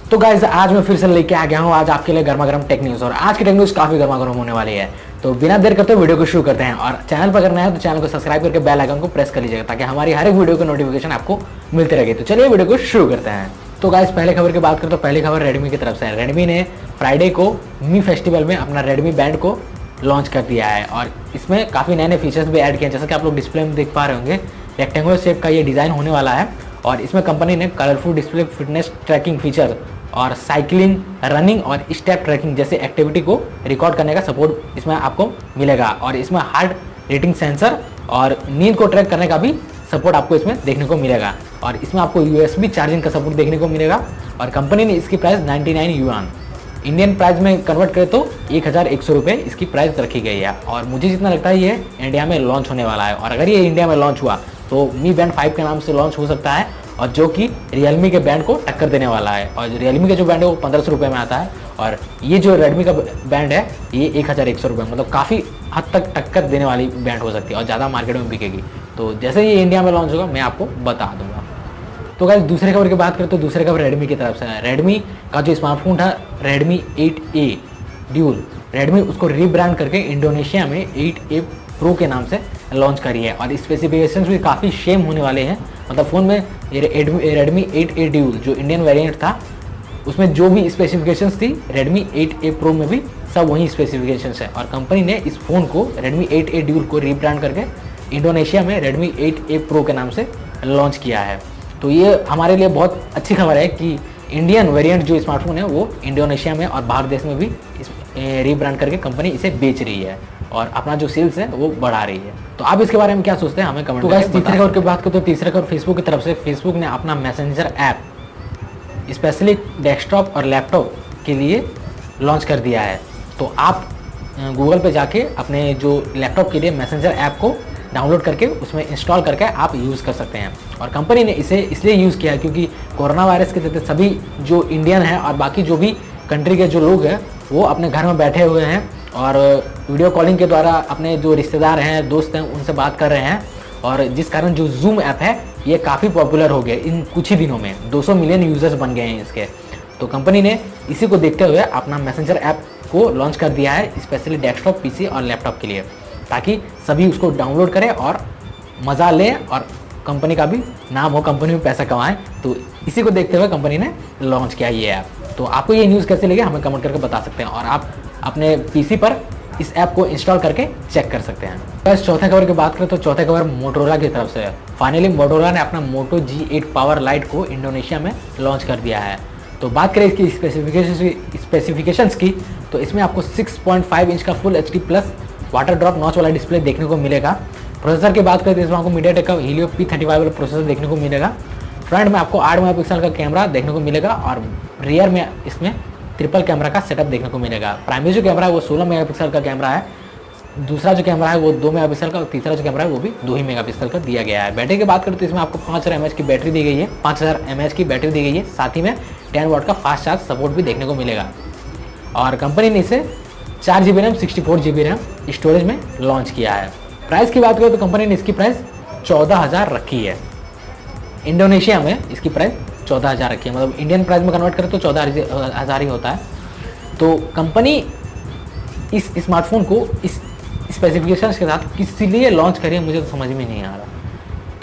तो गाइस आज मैं फिर से लेके आ गया हूँ आज आपके लिए गर्मा गर्म टेक न्यूज़। और आज की टेक न्यूज़ काफ़ी गर्मा गर्म होने वाली है। तो बिना देर करते वीडियो को शुरू करते हैं। और चैनल पर करना है तो चैनल को सब्सक्राइब करके बेल आइकन को प्रेस कर लीजिएगा ताकि हमारी हर एक वीडियो की नोटिफिकेशन आपको मिलते रहे। तो चलिए वीडियो को शुरू करते हैं। तो गाइस पहले खबर की बात करें तो पहली खबर रेडमी की तरफ से है। रेडमी ने फ्राइडे को मी फेस्टिवल में अपना रेडमी बैंड को लॉन्च कर दिया है और इसमें काफ़ी नए नए फीचर्स भी ऐड किए हैं। जैसा कि आप लोग डिस्प्ले में देख पा रहे होंगे, रेक्टेंगुलर शेप का ये डिज़ाइन होने वाला है और इसमें कंपनी ने colourful display, fitness tracking feature और साइकिलिंग, रनिंग और स्टेप ट्रैकिंग जैसे एक्टिविटी को रिकॉर्ड करने का सपोर्ट इसमें आपको मिलेगा। और इसमें हार्ट रेटिंग सेंसर और नींद को ट्रैक करने का भी सपोर्ट आपको इसमें देखने को मिलेगा। और इसमें आपको USB चार्जिंग का सपोर्ट देखने को मिलेगा। और कंपनी ने इसकी प्राइस 99 युआन इंडियन प्राइस में कन्वर्ट करें तो 1100 रुपये इसकी प्राइस रखी गई है। और मुझे जितना लगता है ये इंडिया में लॉन्च होने वाला है। और अगर ये इंडिया में लॉन्च हुआ तो मी बैंड 5 के नाम से लॉन्च हो सकता है और जो कि रियलमी के बैंड को टक्कर देने वाला है। और रियलमी का जो बैंड है वो 1500 रुपये में आता है और ये जो रेडमी का बैंड है ये 1100 रुपये, मतलब काफ़ी हद तक टक्कर देने वाली बैंड हो सकती है और ज़्यादा मार्केट में बिकेगी। तो जैसे ये इंडिया में लॉन्च होगा मैं आपको बता दूंगा। तो गाइस दूसरे खबर की बात करें तो दूसरे खबर रेडमी की तरफ से है। रेडमी का जो स्मार्टफोन था रेडमी 8A ड्यूल, रेडमी उसको रीब्रांड करके इंडोनेशिया में 8A प्रो के नाम से लॉन्च करी है। और स्पेसिफिकेशंस भी काफ़ी सेम होने वाले हैं। मतलब फ़ोन में रेडमी 8A ड्यूल जो इंडियन वेरिएंट था उसमें जो भी स्पेसिफिकेशंस थी रेडमी 8A प्रो में भी सब वही स्पेसिफिकेशंस है। और कंपनी ने इस फ़ोन को रेडमी 8A ड्यूल को रीब्रांड करके इंडोनेशिया में रेडमी 8A प्रो के नाम से लॉन्च किया है। तो ये हमारे लिए बहुत अच्छी खबर है कि इंडियन वेरिएंट जो स्मार्टफोन है वो इंडोनेशिया में और बाहर देश में भी रीब्रांड करके कंपनी इसे बेच रही है और अपना जो सेल्स है वो बढ़ा रही है। तो आप इसके बारे में क्या सोचते हैं हमें कमेंट में। तीसरे खबर की बात करें तो तीसरे खबर फेसबुक की तरफ से, फेसबुक ने अपना मैसेंजर ऐप स्पेशली डेस्कटॉप और लैपटॉप के लिए लॉन्च कर दिया है। तो आप गूगल पे जाके अपने जो लैपटॉप के लिए मैसेंजर ऐप को डाउनलोड करके उसमें इंस्टॉल करके आप यूज़ कर सकते हैं। और कंपनी ने इसे इसलिए यूज़ किया है क्योंकि कोरोना वायरस के चलते सभी जो इंडियन हैं और बाकी जो भी कंट्री के जो लोग हैं वो अपने घर में बैठे हुए हैं और वीडियो कॉलिंग के द्वारा अपने जो रिश्तेदार हैं, दोस्त हैं, उनसे बात कर रहे हैं। और जिस कारण जो जूम ऐप है ये काफ़ी पॉपुलर हो गया इन कुछ ही दिनों में, 200 मिलियन यूज़र्स बन गए हैं इसके। तो कंपनी ने इसी को देखते हुए अपना मैसेंजर ऐप को लॉन्च कर दिया है स्पेशली डेस्कटॉप, PC और लैपटॉप के लिए, ताकि सभी उसको डाउनलोड करें और मज़ा लें और कंपनी का भी नाम हो, कंपनी में पैसा कमाएं। तो इसी को देखते हुए कंपनी ने लॉन्च किया ये ऐप। तो आपको ये न्यूज़ कैसे लगे हमें कमेंट करके बता सकते हैं और आप अपने PC पर इस ऐप को इंस्टॉल करके चेक कर सकते हैं। बस चौथे खबर की बात करें तो चौथे खबर मोटोरोला की तरफ से है। फाइनली मोटोरोला ने अपना मोटो G8 पावर लाइट को इंडोनेशिया में लॉन्च कर दिया है। तो बात करें इसकी स्पेसिफिकेशंस की तो इसमें आपको 6.5 इंच का full HD plus water drop notch वाला डिस्प्ले देखने को मिलेगा। प्रोसेसर की बात करें तो इसमें आपको मीडियाटेक का हीलियो P35 वाला प्रोसेसर देखने को मिलेगा। फ्रंट में आपको 8 मेगापिक्सल का कैमरा देखने को मिलेगा और रियर में इसमें ट्रिपल कैमरा का सेटअप देखने को मिलेगा। प्राइमरी जो कैमरा है वो 16 मेगापिक्सल का कैमरा है, दूसरा जो कैमरा है वो 2 मेगापिक्सल का और तीसरा जो कैमरा है वो भी 2 ही मेगापिक्सल का दिया गया है। बैटरी की बात करें तो इसमें आपको 5000 mAh की बैटरी दी गई है, 5000 mAh की बैटरी दी गई है। साथ ही में 10 वाट का फास्ट चार्ज सपोर्ट भी देखने को मिलेगा। और कंपनी ने इसे 4GB RAM 64GB RAM storage में लॉन्च किया है। प्राइस की बात करें तो कंपनी ने इसकी प्राइस 14,000 रखी है। इंडोनेशिया में इसकी प्राइस 14,000 रखी है, मतलब इंडियन प्राइस में कन्वर्ट करें तो 14,000 ही होता है। तो कंपनी इस स्मार्टफोन को इस स्पेसिफिकेशंस के साथ किस लिए लॉन्च करी है मुझे तो समझ में नहीं आ रहा,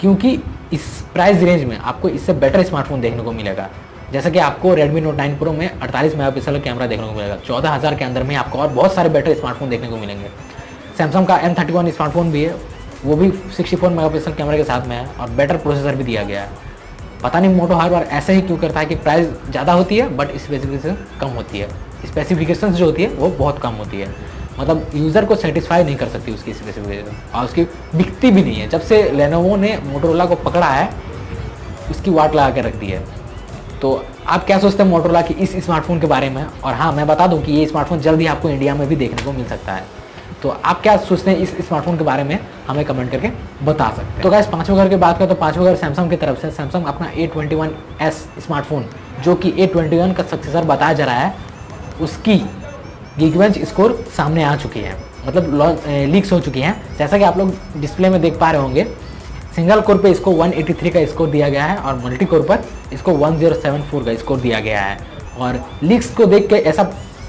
क्योंकि इस प्राइस रेंज में आपको इससे बेटर स्मार्टफोन देखने को मिलेगा। जैसा कि आपको Redmi Note 9 Pro में 48 मेगापिक्सल का कैमरा देखने को मिलेगा। 14,000 के अंदर में आपको और बहुत सारे बेटर स्मार्टफोन देखने को मिलेंगे। सैमसंग का M31 स्मार्टफोन भी है, वो भी 64 मेगापिक्सल कैमरे के साथ में है और बेटर प्रोसेसर भी दिया गया है। पता नहीं मोटो हर बार ऐसा ही क्यों करता है कि प्राइस ज़्यादा होती है बट स्पेसिफिकेशन कम होती है। स्पेसिफिकेशंस जो होती है वो बहुत कम होती है, मतलब यूज़र को सेटिस्फाई नहीं कर सकती उसकी स्पेसिफिकेशन और उसकी बिकती भी नहीं है। जब से लेनोवो ने मोटोरोला को पकड़ा है उसकी वाट लगा के रख दी है। तो आप क्या सोचते हैं मोटोरोला की इस स्मार्टफोन के बारे में। और हाँ, मैं बता दूं कि ये स्मार्टफोन जल्दी आपको इंडिया में भी देखने को मिल सकता है। तो आप क्या सोचते हैं इस स्मार्टफोन के बारे में हमें कमेंट करके बता सकते हैं। तो गाइस पांचवें घर की बात करें तो पांचवें घर सैमसंग की तरफ से सैमसंग अपना A21s स्मार्टफोन जो कि A21 का सक्सेसर बताया जा रहा है उसकी गीकबेंच स्कोर सामने आ चुकी है, मतलब लीक्स हो चुकी हैं। जैसा कि आप लोग डिस्प्ले में देख पा रहे होंगे, सिंगल कोर पे इसको 183 का स्कोर दिया गया है और मल्टी कोर पर इसको 1074 का स्कोर दिया गया है। और लीक्स को देख के ऐसा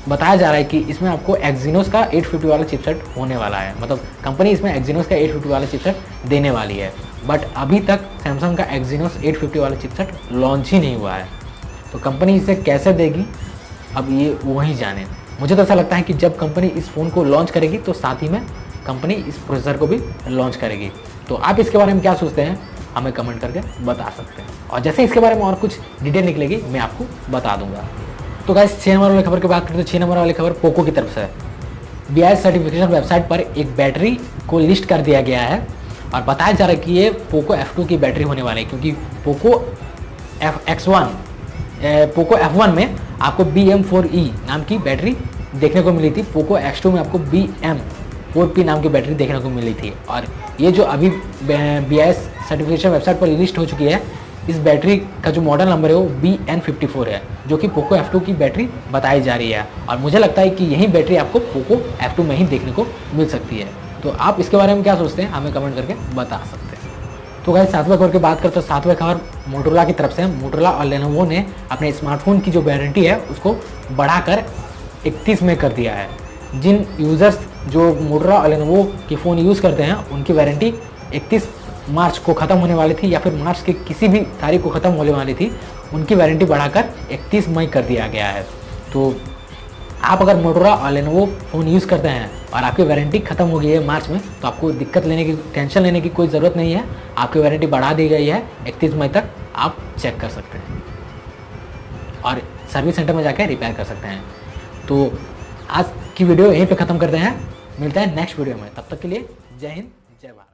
बताया जा रहा है कि इसमें आपको एक्जीनोस का 850 वाला चिपसेट होने वाला है, मतलब कंपनी इसमें एक्जीनोस का 850 वाला चिपसेट देने वाली है। बट अभी तक सैमसंग का एक्जीनोस 850 वाला चिपसेट लॉन्च ही नहीं हुआ है, तो कंपनी इसे कैसे देगी अब ये वही जाने। मुझे तो ऐसा लगता है कि जब कंपनी इस फ़ोन को लॉन्च करेगी तो साथ ही में कंपनी इस प्रोसेसर को भी लॉन्च करेगी। तो आप इसके बारे में क्या सोचते हैं हमें कमेंट करके बता सकते हैं, और जैसे इसके बारे में और कुछ डिटेल निकलेगी मैं आपको बता दूंगा। तो गाइस 6 नंबर वाली खबर की बात करें तो 6 नंबर वाली खबर पोको की तरफ से है। BIS सर्टिफिकेशन वेबसाइट पर एक बैटरी को लिस्ट कर दिया गया है और बताया जा रहा है कि ये पोको F2 की बैटरी होने वाली है, क्योंकि पोको F1 में आपको BM4E नाम की बैटरी देखने को मिली थी, पोको X2 में आपको BM4P नाम की बैटरी देखने को मिली थी। और ये जो अभी BIS सर्टिफिकेशन वेबसाइट पर लिस्ट हो चुकी है, इस बैटरी का जो मॉडल नंबर है वो BN54 है, जो कि पोको F2 की बैटरी बताई जा रही है। और मुझे लगता है कि यही बैटरी आपको पोको F2 में ही देखने को मिल सकती है। तो आप इसके बारे में क्या सोचते हैं हमें कमेंट करके बता सकते हैं। तो गाइस 7वें खबर की बात करते हैं। 7वें खबर मोटोरोला की तरफ से। मोटोरोला और लेनोवो ने अपने स्मार्टफोन की जो वारंटी है उसको बढ़ाकर 31 में कर दिया है। जिन यूज़र्स जो मोटोरोला और लेनोवो के फ़ोन यूज़ करते हैं उनकी वारंटी 31 मार्च को ख़त्म होने वाली थी, या फिर मार्च के किसी भी तारीख को ख़त्म होने वाली थी, उनकी वारंटी बढ़ाकर 31 मई कर दिया गया है। तो आप अगर मोटोरोला और लेनोवो फ़ोन यूज़ करते हैं और आपकी वारंटी ख़त्म हो गई है मार्च में, तो आपको टेंशन लेने की कोई ज़रूरत नहीं है। आपकी वारंटी बढ़ा दी गई है 31 मई तक, आप चेक कर सकते हैं और सर्विस सेंटर में जाकर रिपेयर कर सकते हैं। तो आज की वीडियो यहीं पे ख़त्म करते हैं, मिलते हैं नेक्स्ट वीडियो में। तब तक के लिए जय हिंद जय भारत।